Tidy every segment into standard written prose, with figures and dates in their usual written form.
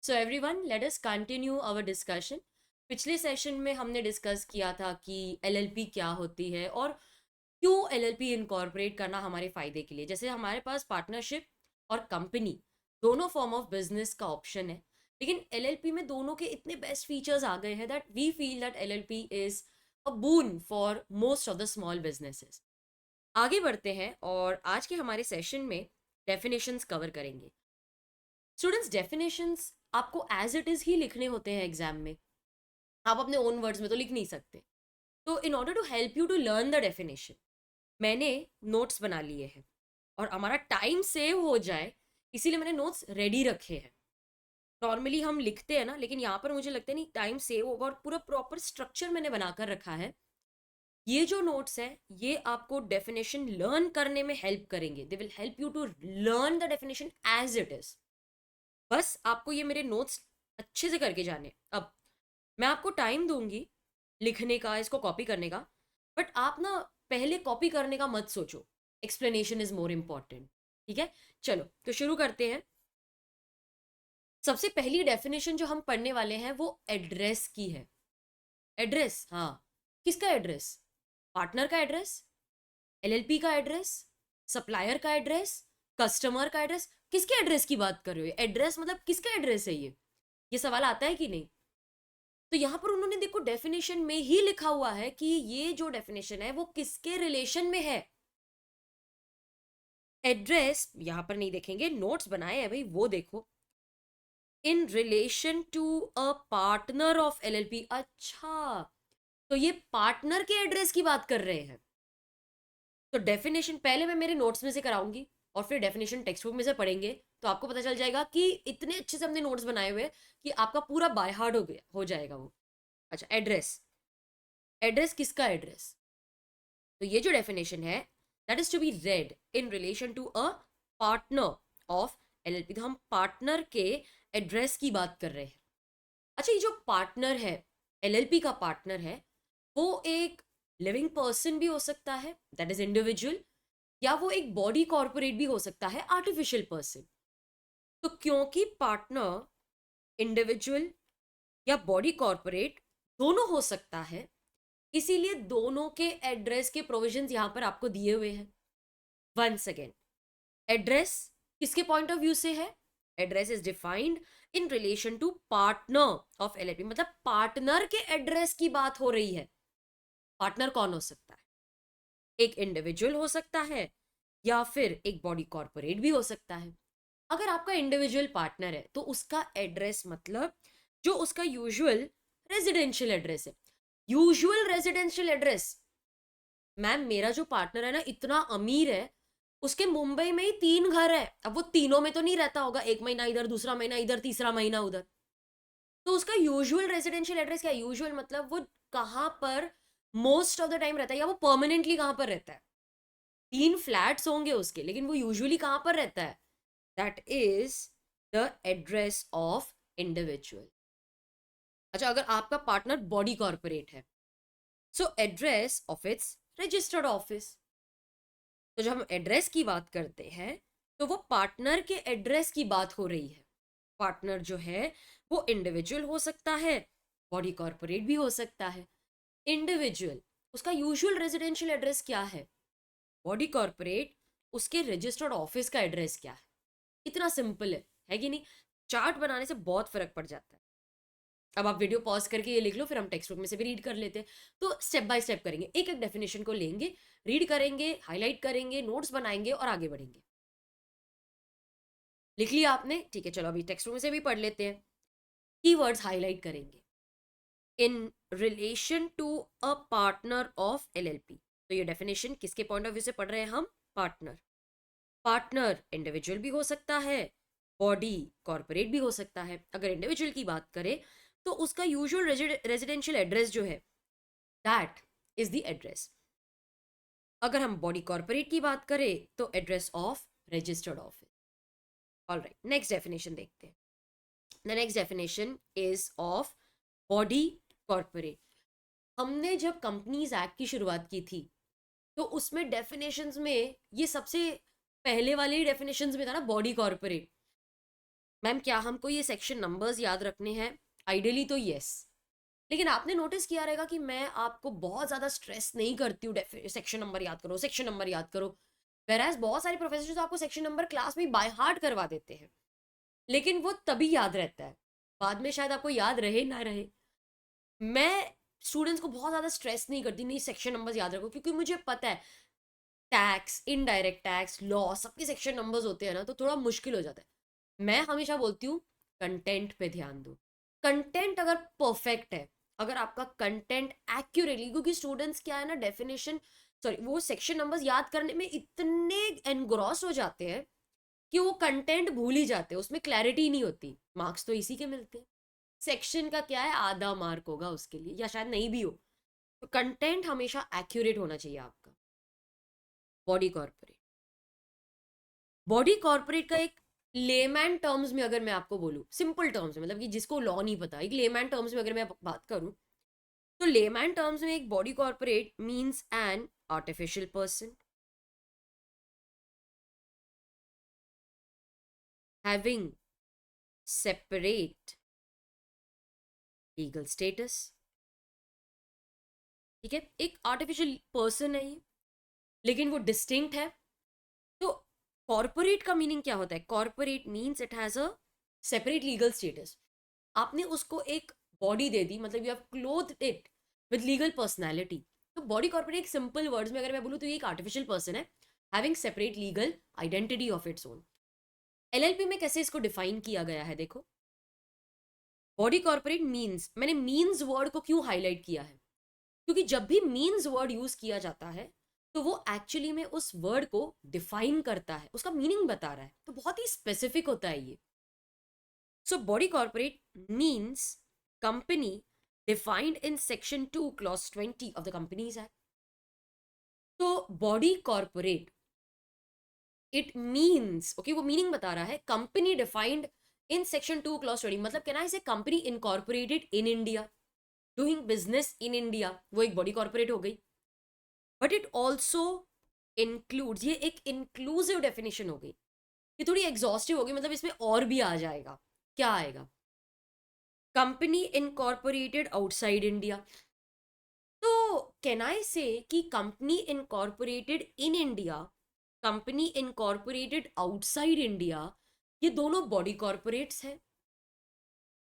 So everyone let us continue our discussion. पिछले session में हमने डिस्कस किया था कि एलएलपी क्या होती है और क्यों एलएलपी इनकॉर्पोरेट करना हमारे फायदे के लिए। जैसे हमारे पास पार्टनरशिप और कंपनी दोनों फॉर्म ऑफ बिजनेस का ऑप्शन है, लेकिन एलएलपी में दोनों के इतने बेस्ट फीचर्स आ गए हैं that we feel that LLP is a boon for most of the small businesses. आगे बढ़ते हैं और आज के हमारे सेशन में डेफिनेशंस कवर करेंगे। स्टूडेंट्स, डेफिनेशंस आपको एज इट इज ही लिखने होते हैं एग्जाम में। आप अपने ओन वर्ड्स में तो लिख नहीं सकते। तो in order to help you to learn the definition, मैंने नोट्स बना लिए हैं और हमारा टाइम सेव हो जाए इसीलिए मैंने नोट्स रेडी रखे हैं। नॉर्मली हम लिखते हैं ना, लेकिन यहाँ पर मुझे लगता है नहीं, टाइम सेव होगा और पूरा प्रॉपर स्ट्रक्चर मैंने बनाकर रखा है। ये जो नोट्स है ये आपको डेफिनेशन लर्न करने में हेल्प करेंगे। They will help you to learn the definition as it is. बस आपको ये मेरे नोट्स अच्छे से करके जाने। अब मैं आपको टाइम दूंगी लिखने का, इसको कॉपी करने का, बट आप ना पहले कॉपी करने का मत सोचो। Explanation is more important. ठीक है, चलो तो शुरू करते हैं। सबसे पहली डेफिनेशन जो हम पढ़ने वाले हैं वो एड्रेस की है। एड्रेस, हाँ, किसका एड्रेस? पार्टनर का एड्रेस, एलएलपी का एड्रेस, सप्लायर का एड्रेस, कस्टमर का एड्रेस। किसके एड्रेस की बात कर रहे हो? एड्रेस मतलब किसका एड्रेस है ये सवाल आता है कि नहीं? तो यहां पर उन्होंने देखो डेफिनेशन में ही लिखा हुआ है कि ये जो डेफिनेशन है वो किसके रिलेशन में है। एड्रेस यहां पर नहीं देखेंगे, नोट्स बनाए हैं भाई, वो देखो। In relation to a partner of LLP. अच्छा, तो ये पार्टनर के एड्रेस की बात कर रहे हैं। तो डेफिनेशन पहले मैं मेरे नोट्स में से कराऊंगी और फिर डेफिनेशन टेक्स्ट बुक में से पढ़ेंगे, तो आपको पता चल जाएगा कि इतने अच्छे से हमने नोट्स बनाए हुए कि आपका पूरा बाय हार्ट हो गया, हो जाएगा वो। अच्छा, एड्रेस। एड्रेस किसका एड्रेस? तो ये जो डेफिनेशन है that is to be read in relation to a partner of LLP. तो हम पार्टनर के एड्रेस की बात कर रहे हैं। अच्छा, ये जो पार्टनर है, एलएलपी का पार्टनर है, वो एक लिविंग पर्सन भी हो सकता है, दैट इज इंडिविजुअल, या वो एक बॉडी कॉर्पोरेट भी हो सकता है, आर्टिफिशियल पर्सन। तो क्योंकि पार्टनर इंडिविजुअल या बॉडी कॉर्पोरेट दोनों हो सकता है, इसीलिए दोनों के एड्रेस के प्रोविजंस यहां पर आपको दिए हुए हैं। वंस अगेन, एड्रेस किसके पॉइंट ऑफ व्यू से है? Address is defined in relation to partner of LLP, मतलब पार्टनर के एड्रेस की बात हो रही है। पार्टनर कौन हो सकता है? एक इंडिविजुअल हो सकता है या फिर एक बॉडी कॉर्पोरेट भी हो सकता है। अगर आपका इंडिविजुअल पार्टनर है तो उसका एड्रेस मतलब जो उसका यूजुअल रेजिडेंशियल एड्रेस है। यूजुअल रेजिडेंशियल एड्रेस, मैम मेरा जो पार्टनर है ना इतना अमीर है, उसके मुंबई में ही 3 घर है। अब वो तीनों में तो नहीं रहता होगा, एक महीना इधर, दूसरा महीना इधर, तीसरा महीना उधर। तो उसका यूजुअल रेजिडेंशियल एड्रेस क्या है? यूजुअल मतलब वो कहाँ पर मोस्ट ऑफ द टाइम रहता है, या वो परमानेंटली कहाँ पर रहता है। 3 फ्लैट्स होंगे उसके, लेकिन वो यूजुअली कहाँ पर रहता है? That is the address of individual. अच्छा, अगर आपका पार्टनर बॉडी कॉर्पोरेट है, so address of its registered office. तो जब हम एड्रेस की बात करते हैं तो वो पार्टनर के एड्रेस की बात हो रही है। पार्टनर जो है वो इंडिविजुअल हो सकता है, बॉडी कॉर्पोरेट भी हो सकता है। इंडिविजुअल, उसका यूजुअल रेजिडेंशियल एड्रेस क्या है? बॉडी कॉर्पोरेट, उसके रजिस्टर्ड ऑफिस का एड्रेस क्या है? इतना सिंपल है कि नहीं? चार्ट बनाने से बहुत फर्क पड़ जाता है। अब आप वीडियो पॉज करके ये लिख लो, फिर हम टेक्स्ट बुक में से भी रीड कर लेते हैं। तो स्टेप बाय स्टेप करेंगे, एक एक डेफिनेशन को लेंगे, रीड करेंगे, हाईलाइट करेंगे, नोट्स बनाएंगे और आगे बढ़ेंगे। लिख लिया आपने? ठीक है, चलो अभी टेक्स्ट बुक में से भी पढ़ लेते हैं। कीवर्ड्स हाईलाइट करेंगे। In relation to a partner of LLP, तो ये डेफिनेशन किसके पॉइंट ऑफ व्यू से पढ़ रहे हैं हम? पार्टनर। पार्टनर इंडिविजुअल भी हो सकता है, बॉडी कॉर्पोरेट भी हो सकता है। अगर इंडिविजुअल की बात करें तो उसका यूजुअल रेजिडेंशियल एड्रेस जो है दैट इज द एड्रेस। अगर हम बॉडी कॉर्पोरेट की बात करें तो address of registered office. Alright, next definition देखते हैं। The next definition is of body corporate. हमने जब कंपनीज एक्ट की शुरुआत की थी तो उसमें डेफिनेशंस में ये सबसे पहले वाले ही डेफिनेशंस में था ना, बॉडी कॉर्पोरेट। मैम क्या हमको ये सेक्शन नंबर्स याद रखने हैं? आइडियली तो यस, लेकिन आपने नोटिस किया रहेगा कि मैं आपको बहुत ज़्यादा स्ट्रेस नहीं करती हूँ सेक्शन नंबर याद करो, सेक्शन नंबर याद करो। वेराज बहुत सारे प्रोफेसर आपको सेक्शन नंबर क्लास में बाय हार्ट करवा देते हैं, लेकिन वो तभी याद रहता है, बाद में शायद आपको याद रहे ना रहे। मैं स्टूडेंट्स को बहुत ज़्यादा स्ट्रेस नहीं करती, नहीं सेक्शन नंबर्स याद रखो, क्योंकि मुझे पता है टैक्स, इनडायरेक्ट टैक्स, लॉ, सबके सेक्शन नंबर्स होते हैं ना, तो थोड़ा मुश्किल हो जाता है। मैं हमेशा बोलती हूँ कंटेंट पे ध्यान दो। कंटेंट अगर परफेक्ट है, अगर आपका कंटेंट एक्यूरेटली, क्योंकि स्टूडेंट्स क्या है ना, डेफिनेशन सॉरी वो सेक्शन नंबर्स याद करने में इतने एनग्रॉस हो जाते हैं कि वो कंटेंट भूल ही जाते हैं, उसमें क्लैरिटी नहीं होती। मार्क्स तो इसी के मिलते हैं। सेक्शन का क्या है, आधा मार्क होगा उसके लिए, या शायद नहीं भी हो। तो कंटेंट हमेशा एक्यूरेट होना चाहिए आपका। बॉडी कॉर्पोरेट, बॉडी कॉर्पोरेट का एक लेमैन टर्म्स में अगर मैं आपको बोलूं, सिंपल टर्म्स में, मतलब कि जिसको लॉ नहीं पता, एक लेमैन टर्म्स में अगर मैं बात करूं, तो लेमैन टर्म्स में एक body corporate means an artificial person having separate legal status. ठीक है, एक आर्टिफिशियल पर्सन है ये, लेकिन वो डिस्टिंक्ट है। तो कॉर्पोरेट का मीनिंग क्या होता है? Corporate means it has a separate legal status. आपने उसको एक बॉडी दे दी, मतलब you have clothed it with legal personality. तो बॉडी कॉर्पोरेट एक सिंपल वर्ड्स में अगर मैं बोलूँ तो ये एक आर्टिफिशियल पर्सन है having separate legal identity of its own. LLP में कैसे इसको डिफाइन किया गया है देखो, बॉडी कॉर्पोरेट मीन्स, मैंने मीन्स वर्ड को क्यों हाईलाइट किया है, क्योंकि जब भी मीन्स वर्ड यूज किया जाता है तो वो एक्चुअली में उस वर्ड को डिफाइन करता है, उसका मीनिंग बता रहा है, तो बहुत ही स्पेसिफिक होता है ये। So body corporate means company defined in section 2 clause 20 of the companies act. तो body corporate it means, okay, वो मीनिंग बता रहा है company defined in section 2 clause 20, मतलब कहना है इसे company incorporated in India, doing business in India, वो एक बॉडी कॉर्पोरेट हो गई। बट इट ऑल्सो इंक्लूड्स, ये एक इंक्लूसिव डेफिनेशन हो गई, ये थोड़ी एग्जॉस्टिव होगी, मतलब इसमें और भी आ जाएगा। क्या आएगा? Company incorporated outside India. तो कैन आई से कि company incorporated in India, company incorporated outside India, ये दोनों बॉडी कॉर्पोरेट्स हैं।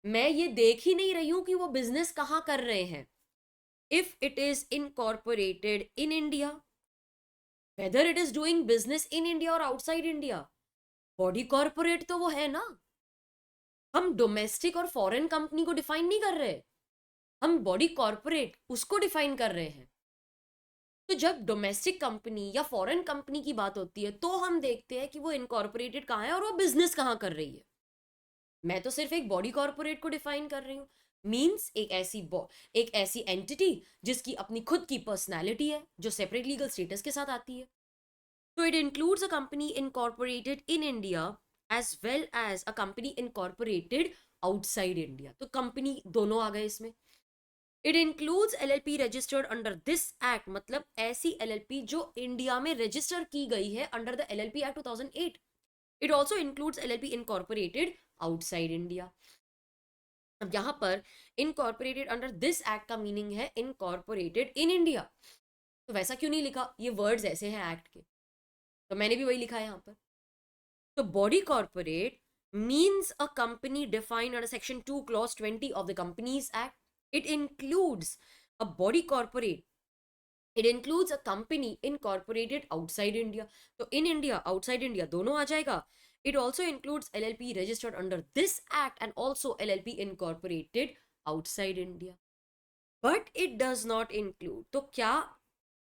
मैं ये देख ही नहीं रही हूं कि वो बिजनेस कहां कर रहे हैं। If it is incorporated in India, whether it is doing business in India और आउटसाइड इंडिया, बॉडी कॉर्पोरेट तो वो है ना। हम डोमेस्टिक और फॉरेन कंपनी को डिफाइन नहीं कर रहे, हम बॉडी कॉर्पोरेट उसको डिफाइन कर रहे हैं। तो जब डोमेस्टिक कंपनी या फॉरेन कंपनी की बात होती है तो हम देखते हैं कि वो इनकॉर्पोरेटेड कहाँ है और वो बिजनेस कहाँ कर रही है। मैं तो सिर्फ एक बॉडी कॉर्पोरेट को डिफाइन कर रही हूँ। मीन्स एक ऐसी एंटिटी जिसकी अपनी खुद की पर्सनैलिटी है, जो सेपरेट लीगल स्टेटस के साथ आती है। तो it includes a company incorporated in India as well as a company incorporated outside India. तो कंपनी दोनों आ गए इसमें। It includes LLP registered under this act, मतलब ऐसी एलएलपी जो इंडिया में रजिस्टर की गई है under the LLP act 2008। It also includes LLP incorporated outside India. अब यहां पर इनकॉर्पोरेटेड अंडर दिस एक्ट का मीनिंग है इनकॉर्पोरेटेड इन इंडिया। तो वैसा क्यों नहीं लिखा, ये वर्ड्स ऐसे हैं एक्ट के, तो मैंने भी वही लिखा है यहां पर। तो body corporate means a company defined under section 2 clause 20 of the companies act. It includes a body corporate, it includes a company incorporated outside India. तो in India outside India दोनों आ जाएगा। It also includes LLP registered under this act and also LLP incorporated outside India. But it does not include, तो क्या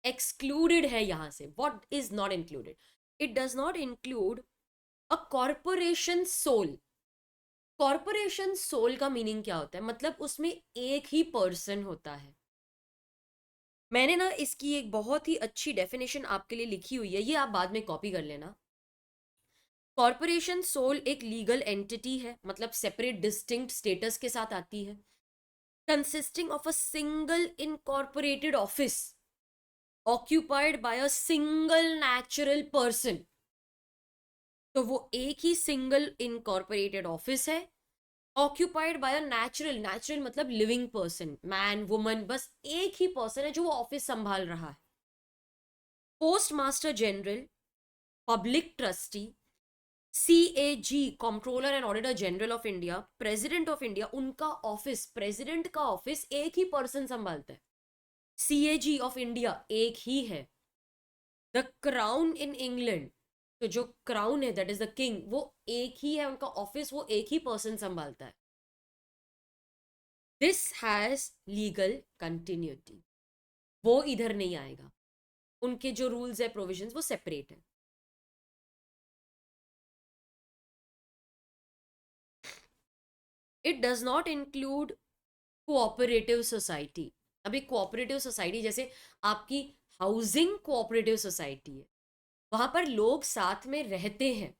excluded है यहां से? What is not included? It does not include a corporation sole. Corporation sole का meaning क्या होता है? मतलब उसमें एक ही पर्सन होता है। मैंने ना इसकी एक बहुत ही अच्छी डेफिनेशन आपके लिए लिखी हुई है, ये आप बाद में कॉपी कर लेना। कॉर्पोरेशन सोल एक लीगल एंटिटी है, मतलब सेपरेट डिस्टिंक्ट स्टेटस के साथ आती है, consisting of a single incorporated office occupied by a single natural person. तो वो एक ही सिंगल इनकॉर्पोरेटेड ऑफिस है, ऑक्यूपाइड बाय अ नेचुरल मतलब लिविंग पर्सन, मैन वुमन, बस एक ही पर्सन है जो वो ऑफिस संभाल रहा है। Post master general, public trustee, CAG, controller and auditor general of India, president of India, उनका ऑफिस, प्रेसिडेंट का ऑफिस एक ही पर्सन संभालता है। CAG ऑफ इंडिया एक ही है। द क्राउन इन इंग्लैंड, तो जो क्राउन है दैट इज द किंग, वो एक ही है, उनका ऑफिस वो एक ही पर्सन संभालता है। दिस हैज लीगल कंटिन्यूटी, वो इधर नहीं आएगा, उनके जो रूल्स है प्रोविजंस वो सेपरेट है। It does not include cooperative society. अभी कोऑपरेटिव सोसाइटी जैसे आपकी हाउसिंग कोऑपरेटिव सोसाइटी है, वहां पर लोग साथ में रहते हैं,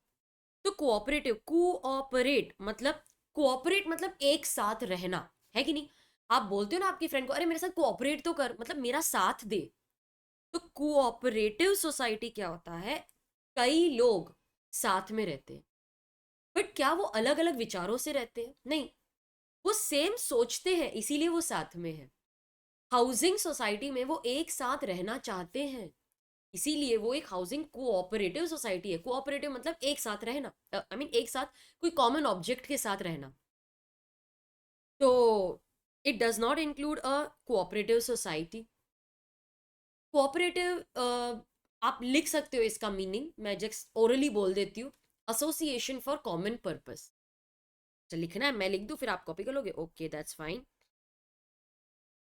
तो कोऑपरेट मतलब एक साथ रहना, है कि नहीं? आप बोलते हो ना आपकी फ्रेंड को, अरे मेरे साथ कोऑपरेट तो कर, मतलब मेरा साथ दे। तो कोऑपरेटिव सोसाइटी क्या होता है? कई लोग साथ में रहते हैं, बट क्या वो अलग अलग विचारों से रहते हैं? नहीं, वो सेम सोचते हैं, इसीलिए वो साथ में है। हाउसिंग सोसाइटी में वो एक साथ रहना चाहते हैं, इसीलिए वो एक हाउसिंग कोऑपरेटिव सोसाइटी है। कोऑपरेटिव मतलब एक साथ रहना, आई मीन एक साथ कोई कॉमन ऑब्जेक्ट के साथ रहना। तो it does not include a cooperative society. Cooperative आप लिख सकते हो इसका मीनिंग, मैं जस्ट ओरली बोल देती हूँ, एसोसिएशन फॉर कॉमन पर्पस। चल लिखना है, मैं लिख दूं फिर आप कॉपी कर लोगे? Okay, that's fine.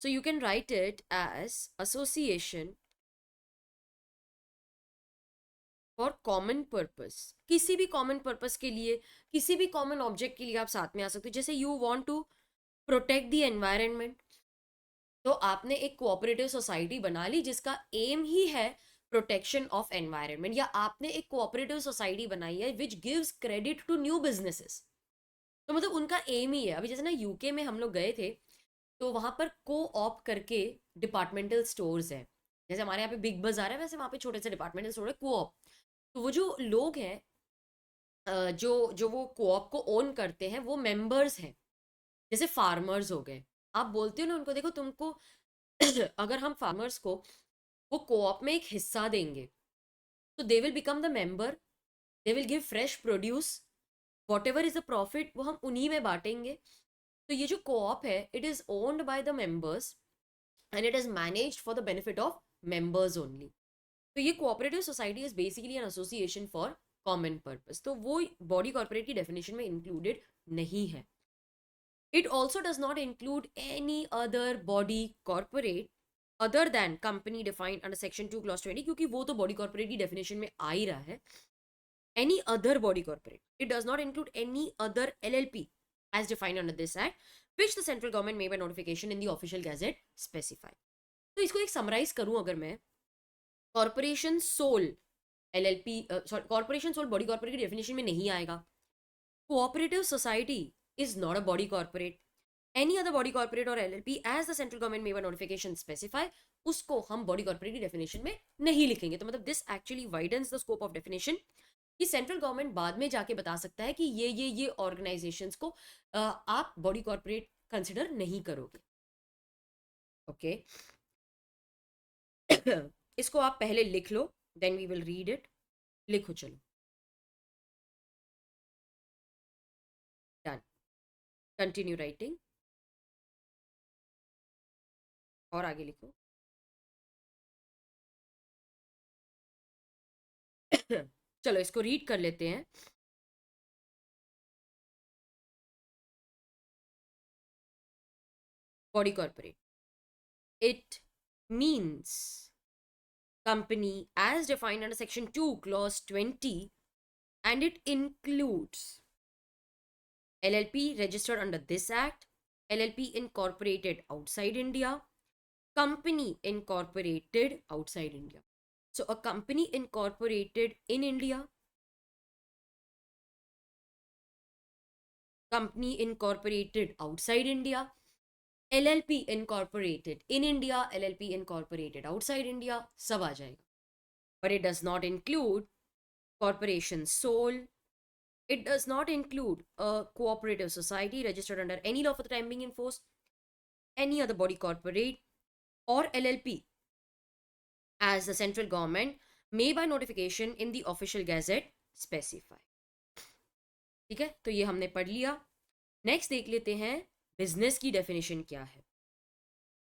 So you can write it as association for common purpose. किसी भी कॉमन पर्पस के लिए, किसी भी कॉमन ऑब्जेक्ट के लिए आप साथ में आ सकते हो। जैसे you want to protect the environment, तो आपने एक कोऑपरेटिव सोसाइटी बना ली जिसका एम ही है प्रोटेक्शन ऑफ एनवायरनमेंट, या आपने एक कोऑपरेटिव सोसाइटी बनाई है which gives credit to new businesses, तो मतलब उनका एम ही है। अभी जैसे ना यूके में हम लोग गए थे, तो वहां पर को ऑप करके डिपार्टमेंटल स्टोर्स है, जैसे हमारे यहाँ पे बिग बाजार है वैसे वहां पे छोटे से डिपार्टमेंटल स्टोर है, को ऑप। तो वो जो लोग हैं, जो जो वो कोऑप को ओन करते हैं, वो मेंबर्स हैं। जैसे फार्मर्स हो गए, आप बोलते हो ना उनको, देखो तुमको अगर हम फार्मर्स को वो कोऑप में एक हिस्सा देंगे, तो they will become the member, they will give fresh produce, what ever is the profit वो हम उन्हीं में बांटेंगे। तो ये जो कोऑप है, it is owned by the members and it is managed for the benefit of members only. तो ये cooperative society is basically an association for common purpose, तो वो बॉडी कॉर्पोरेट की डेफिनेशन में इंक्लूडेड नहीं है। It also does not include any other body corporate other than company defined under section 2 clause 20, क्योंकि वो तो बॉडी कॉर्पोरेट की डेफिनेशन में आ ही रहा है। Any other body corporate, it does not include any other LLP as defined under this act, which the central government may by notification in the official gazette specify। तो इसको एक summarise करूं अगर मैं, corporation sole LLP, sorry corporation sole body corporate की definition में नहीं आएगा। Cooperative society is not a body corporate. Any other body corporate और LLP as the central government may by notification specify, उसको हम बॉडी कॉर्पोरेट की definition में नहीं लिखेंगे। तो मतलब this actually widens the scope of definition, कि सेंट्रल गवर्नमेंट बाद में जाके बता सकता है कि ये ऑर्गेनाइजेशंस को आप बॉडी कॉर्पोरेट कंसिडर नहीं करोगे। ओके इसको आप पहले लिख लो, then we will read it. लिखो चलो, डन। कंटिन्यू राइटिंग, और आगे लिखो। चलो इसको रीड कर लेते हैं। Body corporate, it means company as defined under section 2 clause 20, and it includes LLP registered under this act, LLP incorporated outside India, company incorporated outside India. So a company incorporated in India, company incorporated outside India, LLP incorporated in India, LLP incorporated outside India, सब आ जाएगा। But it does not include corporation sole, It does not include a cooperative society registered under any law for the time being in force, any other body corporate or LLP as the central government may by notification in the official gazette specify. ठीक है, तो ये हमने पढ़ लिया. Next देख लेते हैं बिजनेस की डेफिनेशन क्या है.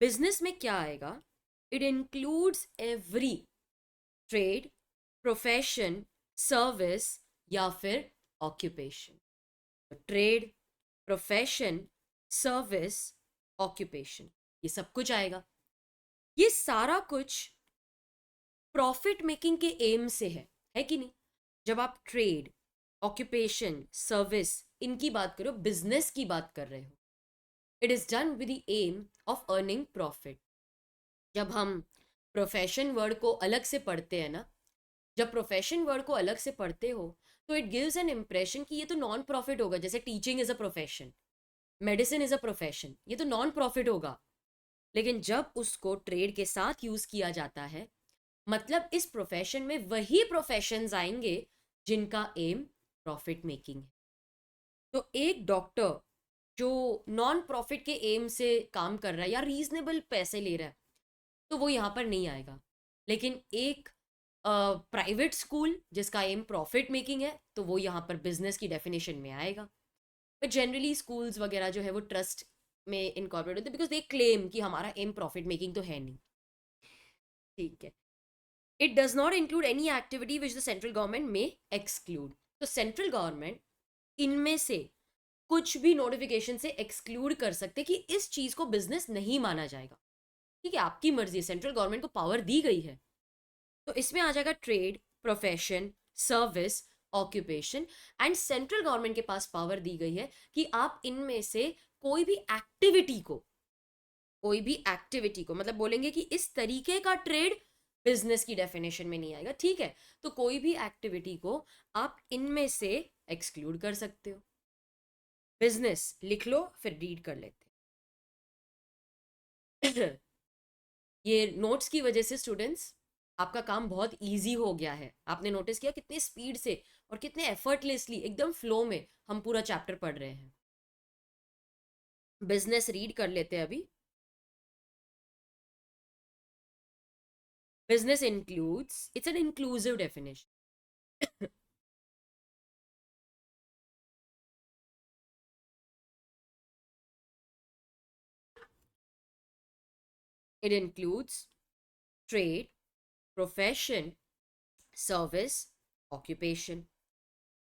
बिजनेस में क्या आएगा? It includes every trade, profession, service या फिर occupation. Trade, profession, service, occupation, ये सब कुछ आएगा. ये सारा कुछ प्रॉफिट मेकिंग के एम से है कि नहीं? जब आप ट्रेड, ऑक्यूपेशन, सर्विस इनकी बात करो, बिजनेस की बात कर रहे हो, it is done with the aim of earning profit. जब हम प्रोफेशन वर्ड को अलग से पढ़ते हैं ना, जब प्रोफेशन वर्ड को अलग से पढ़ते हो तो इट गिव्स एन इम्प्रेशन कि ये तो नॉन प्रॉफिट होगा. जैसे teaching is a profession, medicine is a profession, ये तो नॉन प्रॉफिट होगा. लेकिन जब उसको ट्रेड के साथ यूज किया जाता है, मतलब इस प्रोफेशन में वही प्रोफेशंस आएंगे जिनका एम प्रॉफिट मेकिंग है. तो एक डॉक्टर जो नॉन प्रॉफिट के एम से काम कर रहा है या रीजनेबल पैसे ले रहा है, तो वो यहाँ पर नहीं आएगा. लेकिन एक प्राइवेट स्कूल जिसका एम प्रॉफिट मेकिंग है, तो वो यहाँ पर बिजनेस की डेफिनेशन में आएगा. बट जनरली स्कूल्स वगैरह जो है वो ट्रस्ट में इनकॉर्पोरेट होते हैं बिकॉज दे क्लेम कि हमारा एम प्रॉफिट मेकिंग तो है नहीं. ठीक है. It does not include any activity which the central government में एक्सक्लूड. तो सेंट्रल गवर्नमेंट इनमें से कुछ भी नोटिफिकेशन से एक्सक्लूड कर सकते कि इस चीज को बिजनेस नहीं माना जाएगा. ठीक है, आपकी मर्जी, सेंट्रल गवर्नमेंट को पावर दी गई है. तो इसमें आ जाएगा trade, profession, service, occupation. And central government के पास पावर दी गई है कि आप इनमें से कोई भी एक्टिविटी को, मतलब बोलेंगे कि इस तरीके का ट्रेड बिजनेस की डेफिनेशन में नहीं आएगा. ठीक है, तो कोई भी एक्टिविटी को आप इनमें से एक्सक्लूड कर सकते हो. बिजनेस लिख लो, फिर रीड कर लेते हैं. ये नोट्स की वजह से स्टूडेंट्स आपका काम बहुत इजी हो गया है. आपने नोटिस किया कितनी स्पीड से और कितने एफर्टलेसली, एकदम फ्लो में हम पूरा चैप्टर पढ़ रहे हैं. बिजनेस रीड कर लेते हैं अभी. Business includes, it's an inclusive definition. It includes trade, profession, service, occupation,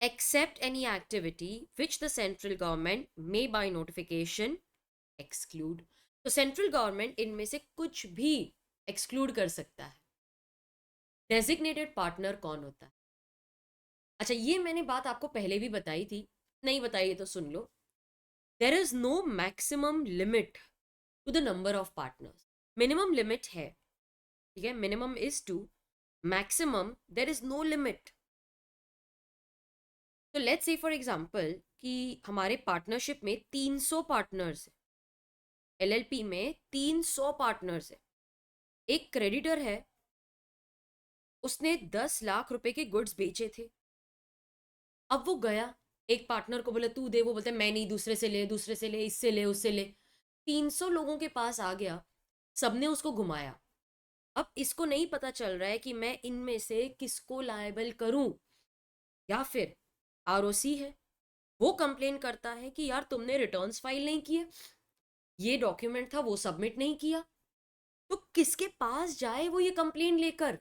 except any activity which the central government may by notification exclude. तो सेंट्रल गवर्नमेंट इनमें से कुछ भी एक्सक्लूड कर सकता है. डेजिग्नेटेड पार्टनर कौन होता है? अच्छा, ये मैंने बात आपको पहले भी बताई थी, नहीं बताई तो सुन लो. There is no maximum limit to the number of partners. Minimum limit है, ठीक है, minimum is 2, maximum there is no limit. तो लेट्स से फॉर एग्जांपल कि हमारे पार्टनरशिप में 300 पार्टनर्स है, एलएलपी में 300 पार्टनर्स है. एक क्रेडिटर है, उसने 10 लाख रुपए के गुड्स बेचे थे. अब वो गया, एक पार्टनर को बोला तू दे, वो बोलता है मैं नहीं, दूसरे से ले, दूसरे से ले, इससे ले, उससे ले. 300 लोगों के पास आ गया, सबने उसको घुमाया. अब इसको नहीं पता चल रहा है कि मैं इनमें से किसको लायबल करूं. या फिर आरओसी है, वो कंप्लेन करता है कि यार तुमने रिटर्न्स फाइल नहीं किए, ये डॉक्यूमेंट था वो सबमिट नहीं किया. तो किसके पास जाए वो ये कंप्लेन लेकर?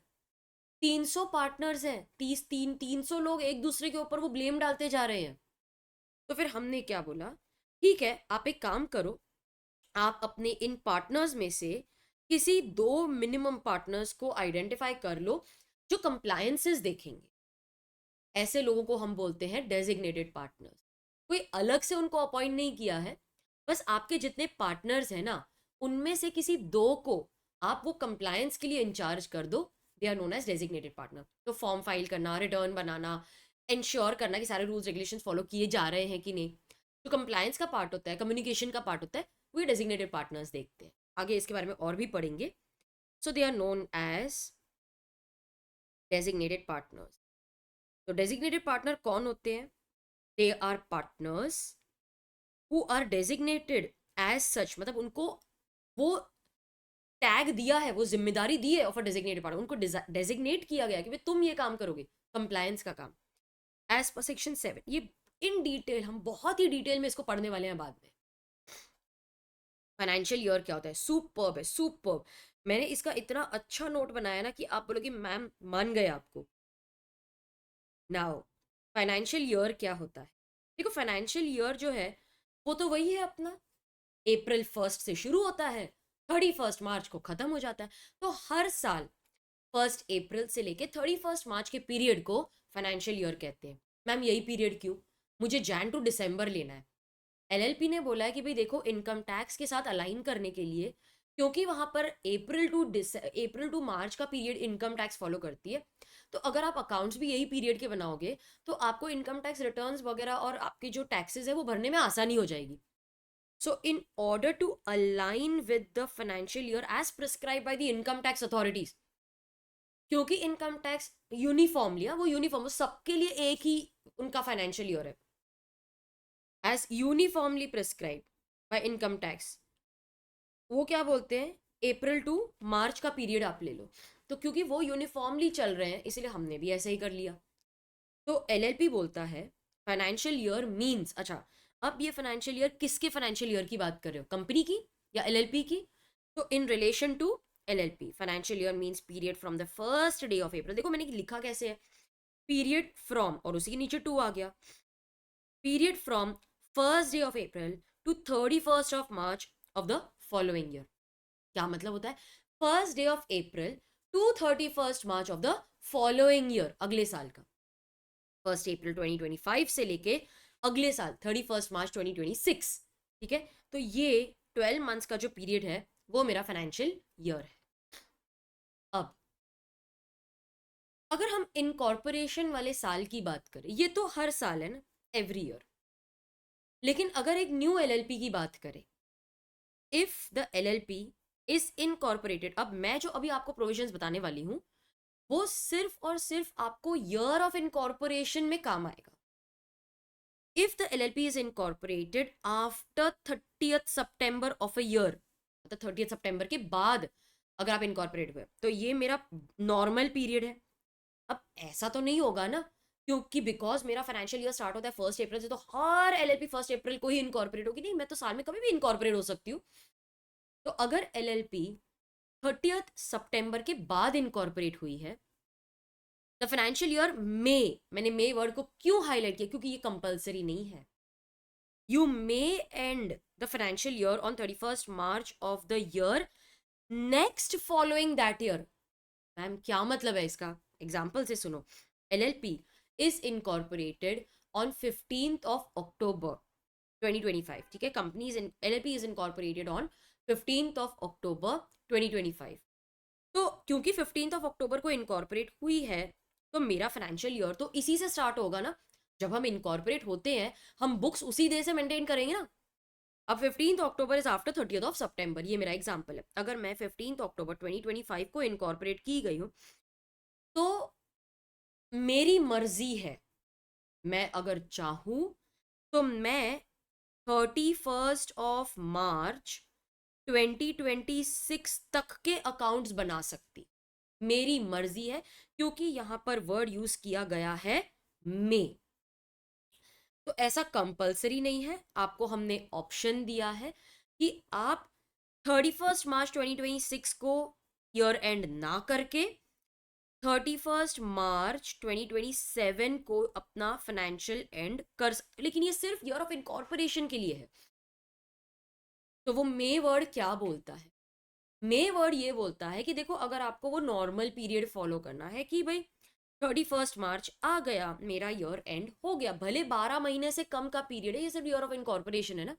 300 पार्टनर्स हैं, 300 लोग एक दूसरे के ऊपर वो ब्लेम डालते जा रहे हैं. तो फिर हमने क्या बोला, ठीक है आप एक काम करो, आप अपने इन पार्टनर्स में से किसी 2 मिनिमम पार्टनर्स को आइडेंटिफाई कर लो जो कंप्लायंसेस देखेंगे. ऐसे लोगों को हम बोलते हैं डेजिग्नेटेड पार्टनर्स. कोई अलग से उनको अपॉइंट नहीं किया है, बस आपके जितने पार्टनर्स हैं ना, उनमें से किसी 2 को आप वो कंप्लायंस के लिए इंचार्ज कर दो. They are known as designated partner. तो फॉर्म फाइल करना, रिटर्न बनाना, इंश्योर करना कि सारे रूल्स रेगुलेशंस फॉलो किए जा रहे हैं कि नहीं. जो कंप्लायंस का पार्ट होता है, कम्युनिकेशन का पार्ट होता है, वो डेजिग्नेटेड पार्टनर्स देखते हैं. आगे इसके बारे में और भी पढ़ेंगे. So they are known as designated partners. तो डेजिग्नेटेड पार्टनर कौन होते हैं? They are partners who are designated as such, मतलब उनको वो टैग दिया है, वो जिम्मेदारी दी है ऑफ अ डेजिग्नेटेड पार्टनर, उनको डेजिग्नेट किया गया कि भाई तुम ये काम करोगे, कंप्लायंस का काम, एज पर सेक्शन 7। ये इन डिटेल, हम बहुत ही डिटेल में इसको पढ़ने वाले हैं बाद में। फाइनेंशियल ईयर क्या होता है, सुपर्ब है, सुपर्ब। मैंने इसका इतना अच्छा नोट बनाया ना कि आप बोलोगे मैम मान गए आपको। नाउ फाइनेंशियल ईयर क्या होता है, देखो फाइनेंशियल ईयर जो है वो तो वही है अपना, अप्रैल 1 से शुरू होता है, 31 मार्च को खत्म हो जाता है। तो हर साल 1 अप्रैल से लेके 31 मार्च के पीरियड को फाइनेंशियल ईयर कहते हैं। मैम यही पीरियड क्यों, मुझे जैन टू दिसंबर लेना है। एलएलपी ने बोला है कि भाई देखो इनकम टैक्स के साथ अलाइन करने के लिए, क्योंकि वहां पर अप्रैल टू मार्च का पीरियड इनकम टैक्स फॉलो करती है, तो अगर आप अकाउंट्स भी यही पीरियड के बनाओगे तो आपको इनकम टैक्स रिटर्न्स वगैरह और आपके जो टैक्सेस है वो भरने में आसानी हो जाएगी। So in order to align with the financial year as prescribe by the income tax authorities, क्योंकि इनकम टैक्स यूनिफॉर्मली, वो यूनिफॉर्म, सबके लिए एक ही उनका फाइनेंशियल ईयर है, as uniformly prescribe by income tax. वो क्या बोलते हैं, अप्रैल टू मार्च का पीरियड आप ले लो, तो क्योंकि वो यूनिफॉर्मली चल रहे हैं इसलिए हमने भी ऐसे ही कर लिया। तो एलएलपी बोलता है फाइनेंशियल ईयर मींस, अच्छा अब ये फाइनेंशियल ईयर किसके फाइनेंशियल ईयर की बात कर रहे हो, कंपनी की या एलएलपी की? तो in relation to LLP financial year means period from the first day of April. देखो मैंने लिखा कैसे है, पीरियड फ्रॉम और उसी के नीचे टू आ गया, period from first day of April to 31 March of the following year. क्या मतलब होता है, first day of April to 31 March of the following year, अगले साल का, 1 अप्रैल 2025 से लेके अगले साल 31 मार्च 2026। ठीक है, तो ये 12 मंथ्स का जो पीरियड है वो मेरा फाइनेंशियल ईयर है। अब अगर हम इनकॉर्पोरेशन वाले साल की बात करें, ये तो हर साल है ना, एवरी ईयर, लेकिन अगर एक न्यू एलएलपी की बात करें, if the LLP is incorporated, अब मैं जो अभी आपको प्रोविजंस बताने वाली हूं वो सिर्फ और सिर्फ आपको ईयर ऑफ इनकॉर्पोरेशन में काम आएगा। If the LLP is incorporated after 30 September of a year, मतलब 30 सितंबर के बाद अगर आप इनकॉर्पोरेट हुए, तो ये मेरा नॉर्मल पीरियड है। अब ऐसा तो नहीं होगा ना, क्योंकि बिकॉज मेरा फाइनेंशियल ईयर स्टार्ट होता है 1 अप्रैल से, तो हर एलएलपी 1 अप्रैल को ही इनकॉर्पोरेट होगी, नहीं मैं तो साल में कभी भी इनकॉर्पोरेट हो सकती हूँ। तो अगर एलएलपी 30 सितंबर के बाद इनकॉर्पोरेट हुई है, द फाइनेंशियल ईयर मे, मैंने मे वर्ड को क्यों हाईलाइट किया, क्योंकि ये कंपल्सरी नहीं है। You may and the financial year on 31 March of the year next following that year. Ma'am क्या मतलब है इसका, एग्जाम्पल से सुनो। LLP is incorporated on 15 of October 2025, ठीक है, company is LLP is incorporated on 15 of October 2025। तो क्योंकि 15 ऑफ अक्टूबर को इनकॉर्पोरेट हुई है, तो मेरा फाइनेंशियल ईयर तो इसी से स्टार्ट होगा ना, जब हम इनकॉर्पोरेट होते हैं हम बुक्स उसी डे से मेंटेन करेंगे ना। अब 15 अक्टूबर इज आफ्टर 30 सितंबर, ये मेरा एग्जाम्पल है। अगर मैं 15 अक्टूबर 2025 को इनकॉर्पोरेट की गई हूँ, तो मेरी मर्जी है, मैं अगर चाहूँ तो मैं 31 मार्च 2026 तक के अकाउंट्स बना सकती, मेरी मर्जी है, क्योंकि यहां पर वर्ड यूज किया गया है मे। तो ऐसा कंपलसरी नहीं है, आपको हमने ऑप्शन दिया है कि आप 31 मार्च 2026 को ईयर एंड ना करके 31 मार्च 2027 को अपना फाइनेंशियल एंड कर सकते, लेकिन ये सिर्फ ईयर ऑफ इनकॉर्पोरेशन के लिए है। तो वो मे वर्ड क्या बोलता है, मे वर्ड ये बोलता है कि देखो अगर आपको वो नॉर्मल पीरियड फॉलो करना है कि भाई 31 मार्च आ गया, मेरा ईयर एंड हो गया, भले 12 महीने से कम का पीरियड है, ये सिर्फ ईयर ऑफ इनकॉर्पोरेशन है ना,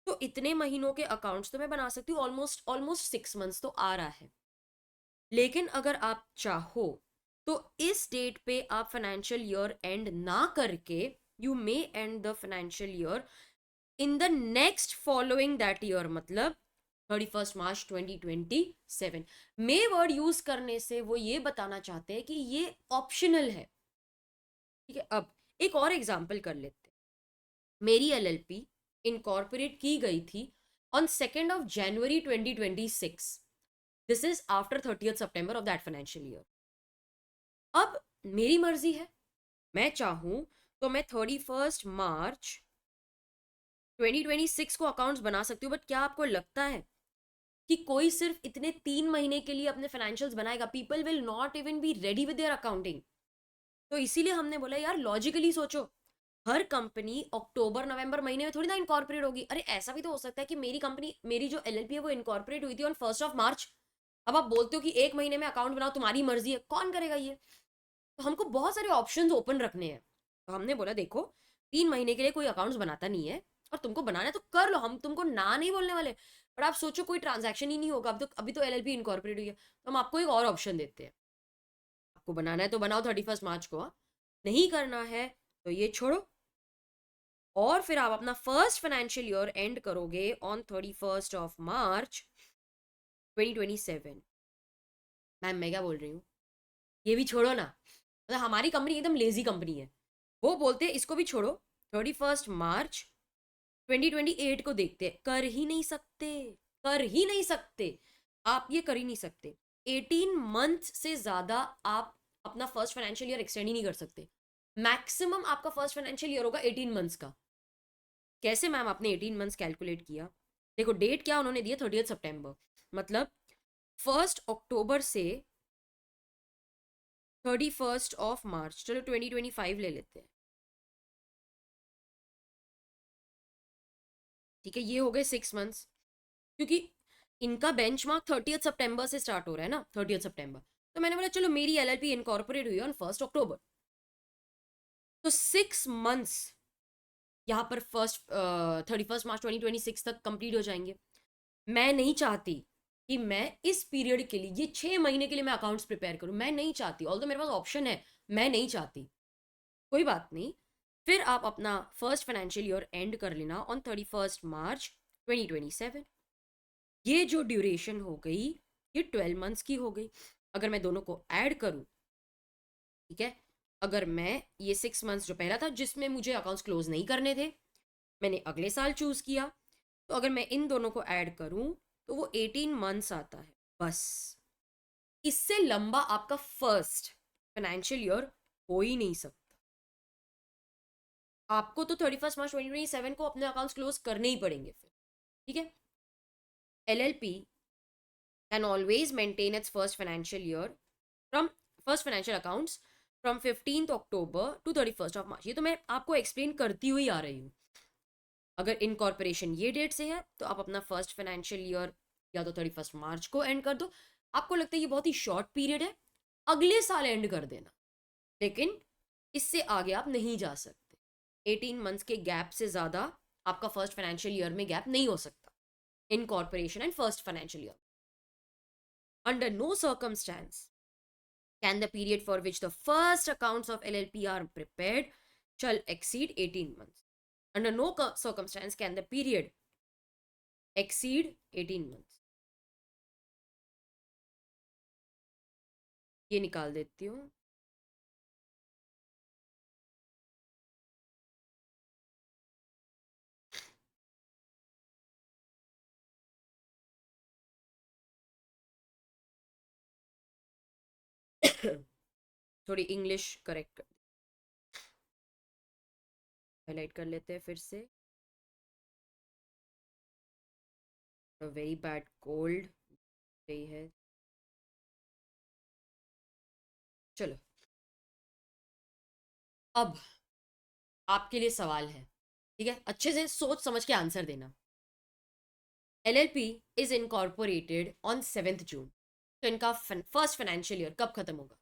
तो इतने महीनों के अकाउंट्स तो मैं बना सकती हूँ, ऑलमोस्ट ऑलमोस्ट 6 मंथ्स तो आ रहा है। लेकिन अगर आप चाहो तो इस डेट पे आप फाइनेंशियल ईयर एंड ना करके you may and the financial year in the next following that year, मतलब 31 मार्च 2027। मे वर्ड यूज करने से वो ये बताना चाहते हैं कि ये ऑप्शनल है। ठीक है, अब एक और एग्जाम्पल कर लेते हैं। मेरी एलएलपी इनकॉर्पोरेट की गई थी on 2 January 2026। This is after 30 September of that financial year. अब मेरी मर्जी है, मैं चाहूं तो मैं 31 मार्च 2026 को अकाउंट्स बना सकती हूँ। बट क्या आपको लगता है कि कोई सिर्फ इतने 3 महीने के लिए अपने फाइनेंशियल्स बनाएगा? People will not even be ready with their accounting. तो इसीलिए हमने बोला यार लॉजिकली सोचो, हर कंपनी अक्टूबर नवंबर महीने में थोड़ी ना इनकॉर्पोरेट होगी। अरे ऐसा भी तो हो सकता है कि मेरी कंपनी, मेरी जो एलएलपी है वो इनकॉर्पोरेट हुई थी ऑन 1 मार्च। अब आप बोलते हो कि 1 महीने में अकाउंट बनाओ, तुम्हारी मर्जी है, कौन करेगा ये? तो हमको बहुत सारे ऑप्शंस ओपन रखने हैं। तो हमने बोला देखो, 3 महीने के लिए कोई अकाउंट्स बनाता नहीं है, और तुमको बनाना है तो कर लो, हम तुमको ना नहीं बोलने वाले। पर आप सोचो कोई ट्रांजैक्शन ही नहीं होगा, अभी तो एलएलपी इनकॉर्पोरेट हुई है, तो हम आपको एक और ऑप्शन देते हैं। आपको बनाना है तो बनाओ 31 मार्च को, नहीं करना है तो ये छोड़ो, और फिर आप अपना फर्स्ट फाइनेंशियल ईयर एंड करोगे ऑन 31 मार्च 2027। मैम मैं क्या बोल रही हूँ, ये भी छोड़ो ना। मतलब हमारी कंपनी एकदम लेजी कंपनी है, वो बोलते हैं इसको भी छोड़ो, 31 मार्च 2028 को देखते हैं। कर ही नहीं सकते, कर ही नहीं सकते, आप ये कर ही नहीं सकते। 18 मंथ से ज्यादा आप अपना फर्स्ट फाइनेंशियल ईयर एक्सटेंड ही नहीं कर सकते। मैक्सिमम आपका फर्स्ट फाइनेंशियल ईयर होगा 18 मंथ्स का। कैसे मैम आपने 18 मंथ्स कैलकुलेट किया? देखो डेट क्या उन्होंने दिया, 30 सितंबर, मतलब 1 अक्टूबर से 31 मार्च, चलो 2025 ले लेते हैं, ठीक है, ये हो गए 6 मंथ्स। क्योंकि इनका बेंचमार्क 30 सितंबर से स्टार्ट हो रहा है ना, 30 सितंबर। तो मैंने बोला चलो मेरी एलएलपी इनकॉर्पोरेट हुई ऑन 1 अक्टूबर, तो 6 मंथ्स यहाँ पर 31 मार्च 2026 तक कंप्लीट हो जाएंगे। मैं नहीं चाहती कि मैं इस पीरियड के लिए, ये 6 महीने के लिए मैं अकाउंट्स प्रिपेयर करूं, मैं नहीं चाहती। ऑल्दो मेरे पास ऑप्शन है, मैं नहीं चाहती। कोई बात नहीं, फिर आप अपना फर्स्ट फाइनेंशियल ईयर एंड कर लेना ऑन 31 मार्च 2027। ये जो ड्यूरेशन हो गई, ये 12 मंथ्स की हो गई। अगर मैं दोनों को ऐड करूं, ठीक है, अगर मैं ये 6 मंथ्स जो पहला था जिसमें मुझे अकाउंट्स क्लोज नहीं करने थे, मैंने अगले साल चूज किया, तो अगर मैं इन दोनों को ऐड करूं तो वो 18 मंथ्स आता है बस। इससे लंबा आपका फर्स्ट फाइनेंशियल ईयर हो ही नहीं सकता। आपको तो 31 मार्च 2027 को अपने अकाउंट्स क्लोज करने ही पड़ेंगे फिर, ठीक है। LLP can always maintain its from first financial accounts from 15 October to 31 March. ये तो मैं आपको एक्सप्लेन करती हुई आ रही हूँ। अगर इनकॉर्पोरेशन ये डेट से है तो आप अपना फर्स्ट फाइनेंशियल ईयर या तो 31 मार्च को एंड कर दो। आपको लगता है ये बहुत ही शॉर्ट पीरियड है, अगले साल एंड कर देना, लेकिन इससे आगे आप नहीं जा सकते। 18 मंथ्स के गैप से ज़्यादा आपका फर्स्ट फाइनेंशियल ईयर में गैप नहीं हो सकता incorporation and first financial year. Under no circumstance can the period for which the first accounts of LLP are prepared shall exceed 18 months. Under no circumstance can the period exceed 18 months. ये निकाल देती हूँ। थोड़ी English correct highlight कर लेते हैं फिर से। वेरी बैड कोल्ड रही है। चलो, अब आपके लिए सवाल है, ठीक है, अच्छे से सोच समझ के आंसर देना। LLP इज इनकॉर्पोरेटेड ऑन 7 जून, तो इनका फर्स्ट फाइनेंशियल ईयर कब खत्म होगा?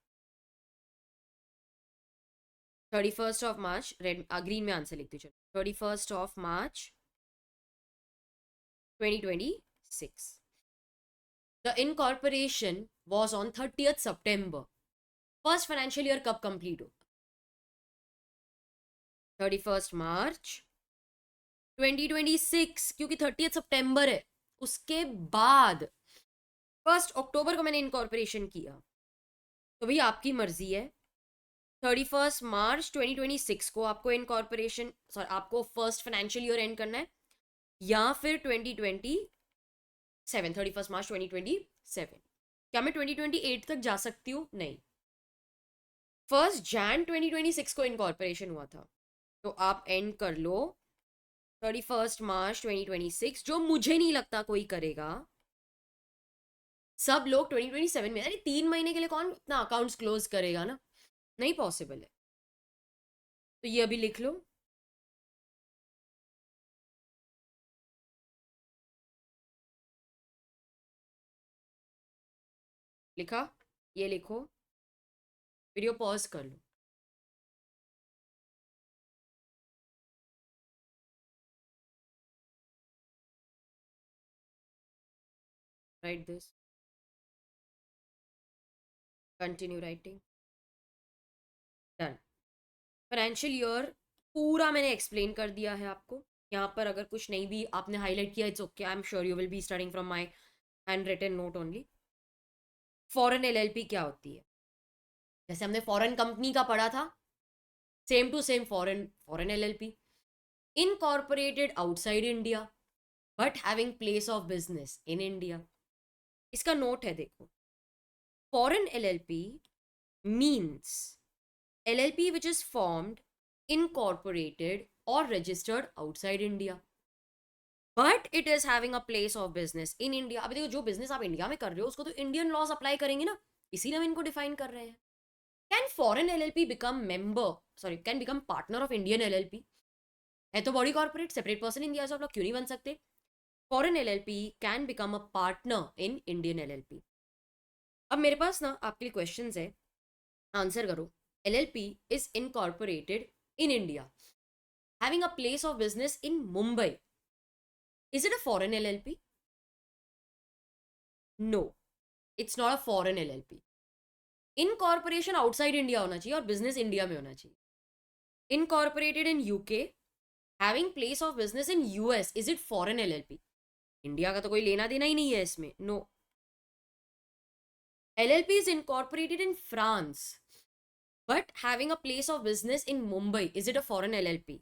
31 मार्च, रेड ग्रीन में आंसर लिखती चलो, 31 मार्च 2026। The incorporation was on 30 September. First financial year कब कंप्लीट होगा? 31 मार्च 2026, क्योंकि 30 सितंबर है। उसके बाद 1 अक्टूबर को मैंने इनकॉर्पोरेशन किया, तो भाई आपकी मर्जी है, 31 मार्च 2026 को आपको इनकॉर्पोरेशन सॉरी आपको फर्स्ट फाइनेंशियल ईयर एंड करना है, या फिर 2027 31 मार्च 2027। क्या मैं 2028 तक जा सकती हूँ? नहीं। 1 जैन 2026 को इनकॉर्पोरेशन हुआ था, तो आप एंड कर लो 31 मार्च 2026, जो मुझे नहीं लगता कोई करेगा। सब लोग 2027 में, अरे 3 महीने के लिए कौन अपना अकाउंट्स क्लोज करेगा ना, नहीं पॉसिबल है। तो ये अभी लिख लो। लिखा? ये लिखो, वीडियो पॉज कर लो। Right this, continue writing, done. Financial year पूरा मैंने एक्सप्लेन कर दिया है आपको। यहाँ पर अगर कुछ नहीं भी आपने हाईलाइट किया, it's okay, I am sure you will be studying from my handwritten note only. Foreign LLP क्या होती है? जैसे हमने फॉरेन कंपनी का पढ़ा था, same to same foreign foreign LLP, incorporated outside India but having place of business in India. इसका note है, देखो। Foreign LLP means LLP which is formed, incorporated or registered outside India, but it is having a place of business in India। अभी देखो, जो business आप India में कर रहे हो उसको तो इंडियन लॉज अप्लाई करेंगे ना, इसीलिए हम इनको डिफाइन कर रहे हैं। Can foreign LLP become member, sorry can become partner of Indian LLP? है तो body corporate, separate person in दिया, आप लोग क्यों नहीं बन सकते? Foreign LLP can become a partner in Indian LLP। अब मेरे पास ना आपके लिए क्वेश्चंस है, आंसर करो। LLP is incorporated in India, having a place of business in Mumbai. Is it a foreign LLP? No, it's not a foreign LLP. Incorporation outside India होना चाहिए और business India में होना चाहिए। Incorporated in UK, having place of business in US. Is it foreign LLP? India का तो कोई लेना देना ही नहीं है इसमें। No. LLP is incorporated in France, but having a place of business in Mumbai. Is it a foreign LLP?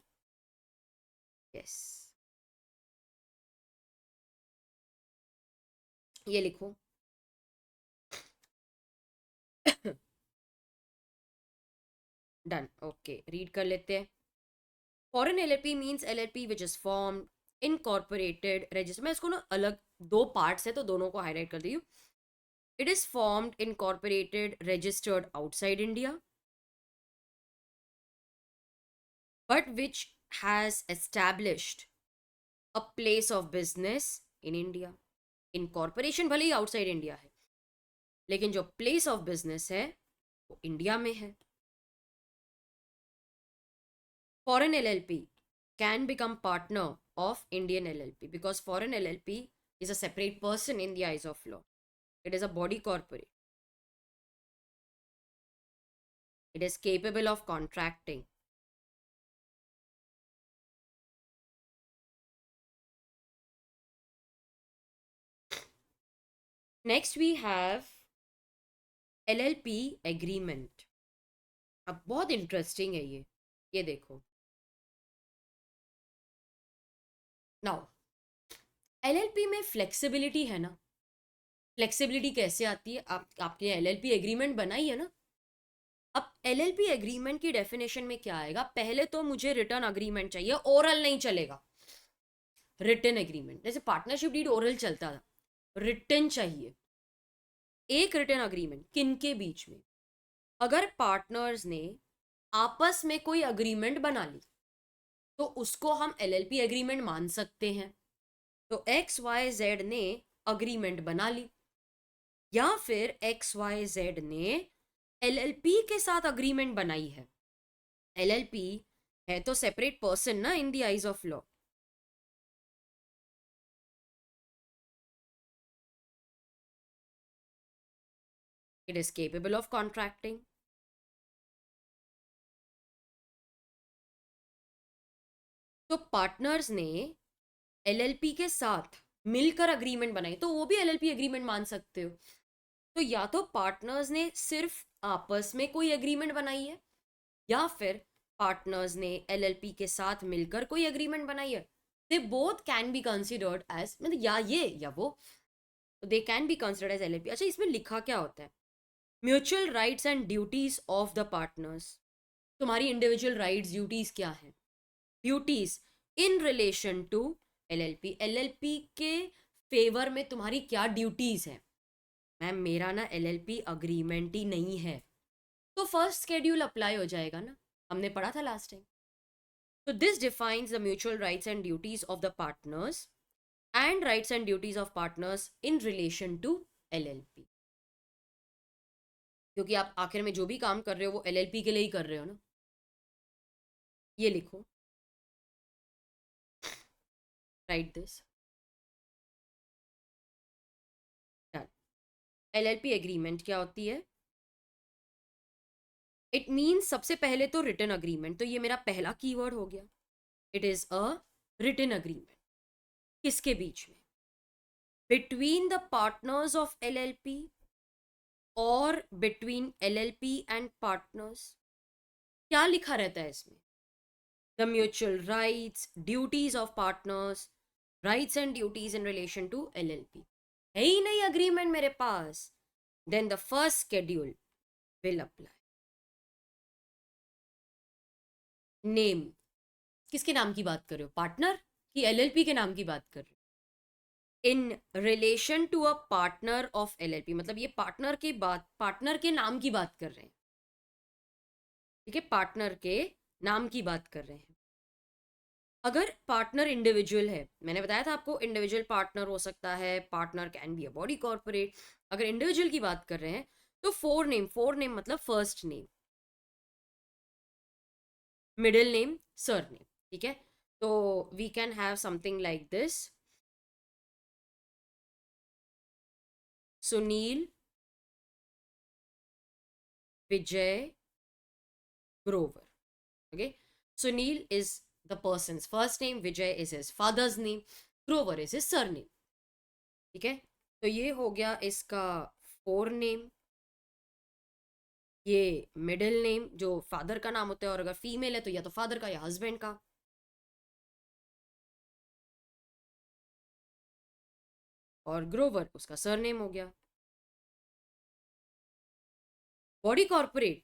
Yes. ये लिखो। डन, ओके, रीड कर लेते हैं। Foreign LLP means LLP which is formed, incorporated, register. मैं इसको ना अलग दो पार्ट्स है तो दोनों को हाईलाइट कर दी हूँ। It is formed, incorporated, registered outside India, but which has established a place of business in India. Incorporation भले ही आउटसाइड इंडिया है, लेकिन जो प्लेस ऑफ बिजनेस है वो इंडिया में है। Foreign LLP can become partner of Indian LLP because foreign LLP is a separate person in the eyes of law. It is a body corporate. It is capable of contracting. Next we have LLP agreement. अब बहुत interesting है ये देखो। Now LLP में flexibility है ना। Flexibility कैसे आती है? आपने LLP एग्रीमेंट बनाई है ना। अब LLP एग्रीमेंट की डेफिनेशन में क्या आएगा? पहले तो मुझे रिटर्न अग्रीमेंट चाहिए, ओरल नहीं चलेगा। रिटर्न एग्रीमेंट, जैसे पार्टनरशिप डीड ओरल चलता था, रिटर्न चाहिए। एक रिटर्न अग्रीमेंट किन के बीच में? अगर पार्टनर्स ने आपस में कोई अग्रीमेंट बना ली तो उसको हम LLP एग्रीमेंट मान सकते हैं। तो XYZ ने अग्रीमेंट बना ली, या फिर XYZ ने LLP के साथ अग्रीमेंट बनाई है। LLP है तो सेपरेट पर्सन ना in the eyes of law. It is capable of contracting. तो पार्टनर्स ने LLP के साथ मिलकर अग्रीमेंट बनाई तो वो भी LLP एग्रीमेंट मान सकते हो। तो या तो पार्टनर्स ने सिर्फ आपस में कोई एग्रीमेंट बनाई है, या फिर पार्टनर्स ने एलएलपी के साथ मिलकर कोई एग्रीमेंट बनाई है, they both can be considered as, मतलब या ये या वो, they can be considered as LLP. अच्छा, इसमें लिखा क्या होता है? Mutual rights and duties of the partners. तुम्हारी इंडिविजुअल राइट्स ड्यूटीज क्या है? Duties in relation to LLP, LLP के फेवर में तुम्हारी क्या ड्यूटीज है? मैम मेरा ना एलएलपी अग्रीमेंट ही नहीं है, तो फर्स्ट शेड्यूल अप्लाई हो जाएगा ना, हमने पढ़ा था लास्ट टाइम। तो this defines the mutual rights and duties of the partners and rights and duties of partners in relation to LLP. क्योंकि आप आखिर में जो भी काम कर रहे हो वो एलएलपी के लिए ही कर रहे हो ना। ये लिखो, राइट दिस। एलएलपी एग्रीमेंट क्या होती है? इट मीन्स सबसे पहले तो रिटन अग्रीमेंट, तो ये मेरा पहला कीवर्ड हो गया। It is a written agreement. किसके बीच में? Between the partners of LLP और बिटवीन एलएलपी एंड पार्टनर्स। क्या लिखा रहता है इसमें? The mutual rights, duties of partners, rights and duties in relation to LLP. है ही नहीं अग्रीमेंट मेरे पास, then the first schedule will apply. Name, किसके नाम की बात कर रहे हो? पार्टनर कि एलएलपी के नाम की बात कर रहे हो? In relation to a partner of LLP, मतलब ये पार्टनर की बात, पार्टनर के नाम की बात कर रहे हैं। ठीक है, पार्टनर के नाम की बात कर रहे हैं। अगर पार्टनर इंडिविजुअल है, मैंने बताया था आपको इंडिविजुअल पार्टनर हो सकता है, partner can be a body corporate. अगर इंडिविजुअल की बात कर रहे हैं तो फोर नेम, फोर नेम मतलब first name, middle name, surname. ठीक है, तो we can have something like this: Sunil, Vijay, Grover. Okay, Sunil is the person's first name, Vijay is his father's name, Grover is his surname. ठीक है, तो ये हो गया इसका फोर नेम, ये मिडिल नेम जो फादर का नाम होता है, और अगर फीमेल है तो या तो फादर का या हस्बैंड का, और ग्रोवर उसका सरनेम हो गया। बॉडी कॉर्पोरेट,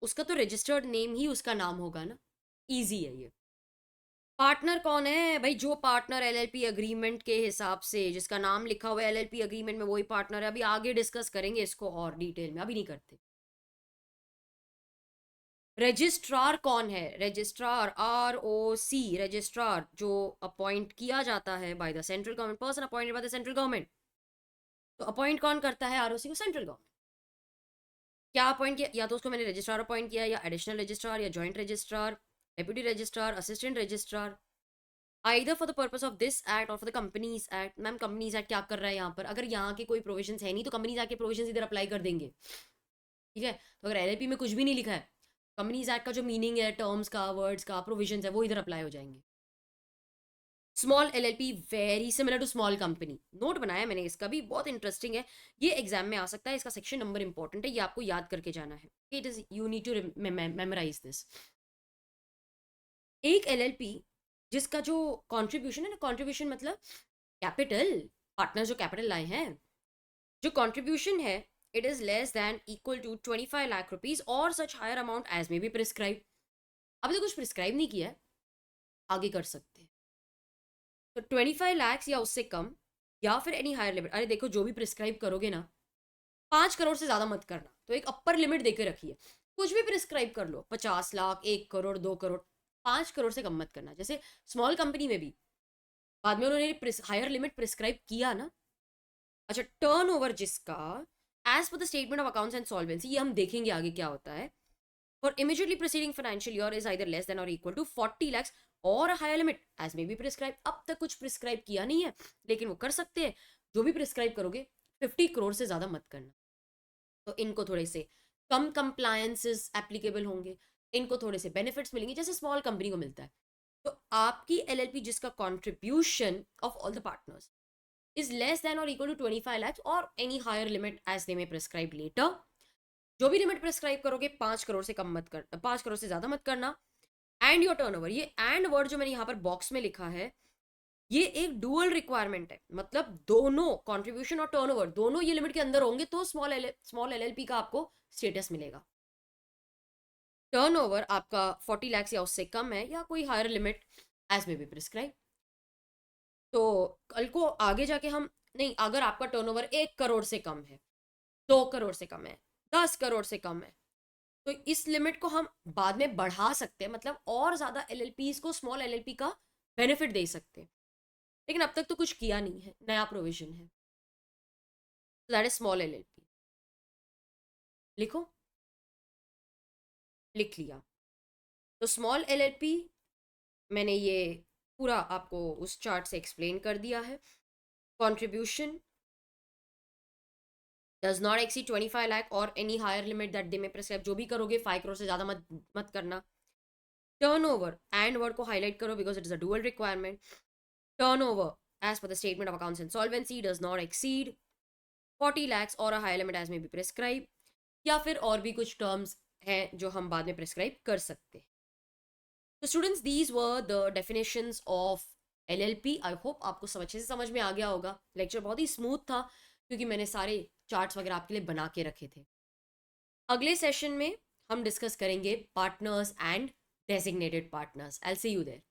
उसका तो रजिस्टर्ड नेम ही उसका नाम होगा ना, इजी है ये। पार्टनर कौन है भाई? जो पार्टनर एलएलपी अग्रीमेंट के हिसाब से, जिसका नाम लिखा हुआ है एलएलपी अग्रीमेंट में, वही पार्टनर है। अभी आगे डिस्कस करेंगे इसको और डिटेल में, अभी नहीं करते। रजिस्ट्रार कौन है? रजिस्ट्रार, ROC, रजिस्ट्रार जो अपॉइंट किया जाता है by the central government, person appointed by the central government. तो अपॉइंट कौन करता है ROC को? Central government. क्या अपॉइंट किया? या तो उसको मैंने रजिस्ट्रार अपॉइंट किया, या एडिशनल रजिस्ट्रार, या joint registrar, deputy registrar, assistant registrar, either for the purpose of this act और for the companies act. Ma'am companies act क्या कर रहा है यहाँ पर? अगर यहाँ के कोई प्रोविजंस है नहीं तो कंपनीज एक्ट के प्रोविजंस इधर अप्लाई कर देंगे। ठीक है, तो अगर एलएलपी में कुछ भी नहीं लिखा है, कंपनीज एक्ट का जो मीनिंग है, टर्म्स का, वर्ड्स का, प्रोविजंस है, वो इधर अप्लाई हो जाएंगे। Small LLP very similar to small company. Note बनाया मैंने इसका भी, बहुत इंटरेस्टिंग है, ये एग्जाम में आ सकता है, इसका सेक्शन नंबर इंपॉर्टेंट है, ये आपको याद करके जाना है। It is, you need to memorize this. एक एलएलपी जिसका जो कंट्रीब्यूशन है ना, कंट्रीब्यूशन मतलब कैपिटल, पार्टनर जो कैपिटल लाए हैं, जो कंट्रीब्यूशन है, it is less than equal to 25 lakh rupees और such higher amount as may be prescribe. अभी तो कुछ प्रिस्क्राइब नहीं किया है, आगे कर सकते हैं। तो 25 लाख या उससे कम, या फिर एनी हायर लिमिट। अरे देखो, जो भी प्रिस्क्राइब करोगे ना, 5 करोड़ से ज्यादा मत करना, तो एक अपर लिमिट देके रखिए। कुछ भी प्रिस्क्राइब कर लो, 50 लाख, 1 करोड़, 2 करोड़, 5 करोड़ से कम मत करना। जैसे स्मॉल कंपनी में भी बाद में उन्होंने हायर लिमिट प्रिस्क्राइब किया ना। अच्छा, टर्नओवर जिसका एज पर the statement of accounts and solvency, ये हम देखेंगे आगे क्या होता है, for immediately preceding financial year is either less than और इक्वल टू 40 lakhs और higher limit as may be prescribe. अब तक कुछ प्रिस्क्राइब किया नहीं है, लेकिन वो कर सकते हैं। जो भी प्रिस्क्राइब करोगे 50 करोड़ से ज्यादा मत करना। तो इनको थोड़े से कम कंप्लायंसेस एप्लीकेबल होंगे, इनको थोड़े से बेनिफिट्स मिलेंगे जैसे स्मॉल कंपनी को मिलता है। तो आपकी एलएलपी जिसका contribution of all the partners is less than or equal to 25 lakhs or any higher limit as they may prescribe later, जो भी लिमिट प्रेस्क्राइब करोगे 5 करोड़ से कम मत कर, 5 करोड़ से ज्यादा मत करना। एंड योर टर्नओवर, ये एंड वर्ड जो मैंने यहाँ पर बॉक्स में लिखा है, ये एक डुअल रिक्वायरमेंट है, मतलब दोनों कंट्रीब्यूशन और टर्नओवर दोनों ये लिमिट के अंदर होंगे तो स्मॉल एलएलपी का आपको स्टेटस मिलेगा। टर्नओवर आपका 40 लाख या उससे कम है या कोई हायर लिमिट एज में बी प्रिस्क्राइब। तो कल को आगे जाके हम, नहीं, अगर आपका टर्नओवर 1 करोड़ से कम है, 2 करोड़ से कम है, 10 करोड़ से कम है, तो इस लिमिट को हम बाद में बढ़ा सकते हैं, मतलब और ज्यादा एलएलपीज को स्मॉल एलएलपी का बेनिफिट दे सकते हैं। लेकिन अब तक तो कुछ किया नहीं है, नया प्रोविजन है, दैट इज स्मॉल एलएलपी। लिखो, लिख लिया। तो स्मॉल एलएलपी मैंने ये पूरा आपको उस चार्ट से एक्सप्लेन कर दिया है। Contribution does not exceed 25 lakh और any higher limit that they may prescribe, जो भी करोगे 5 करोड़ से ज्यादा मत करना। टर्नओवर, एंड वर्ड को हाईलाइट करो because it is a dual requirement. Turnover as per the statement of accounts and solvency does not exceed 40 lakhs or a higher limit as may be prescribed, या फिर और भी कुछ terms हैं जो हम बाद में प्रेस्क्राइब कर सकते हैं। तो students, these were the definitions of LLP. I hope आपको अच्छे से समझ में आ गया होगा। लेक्चर बहुत ही स्मूथ था क्योंकि मैंने सारे चार्ट्स वगैरह आपके लिए बना के रखे थे। अगले सेशन में हम डिस्कस करेंगे partners and designated partners. I will see you there.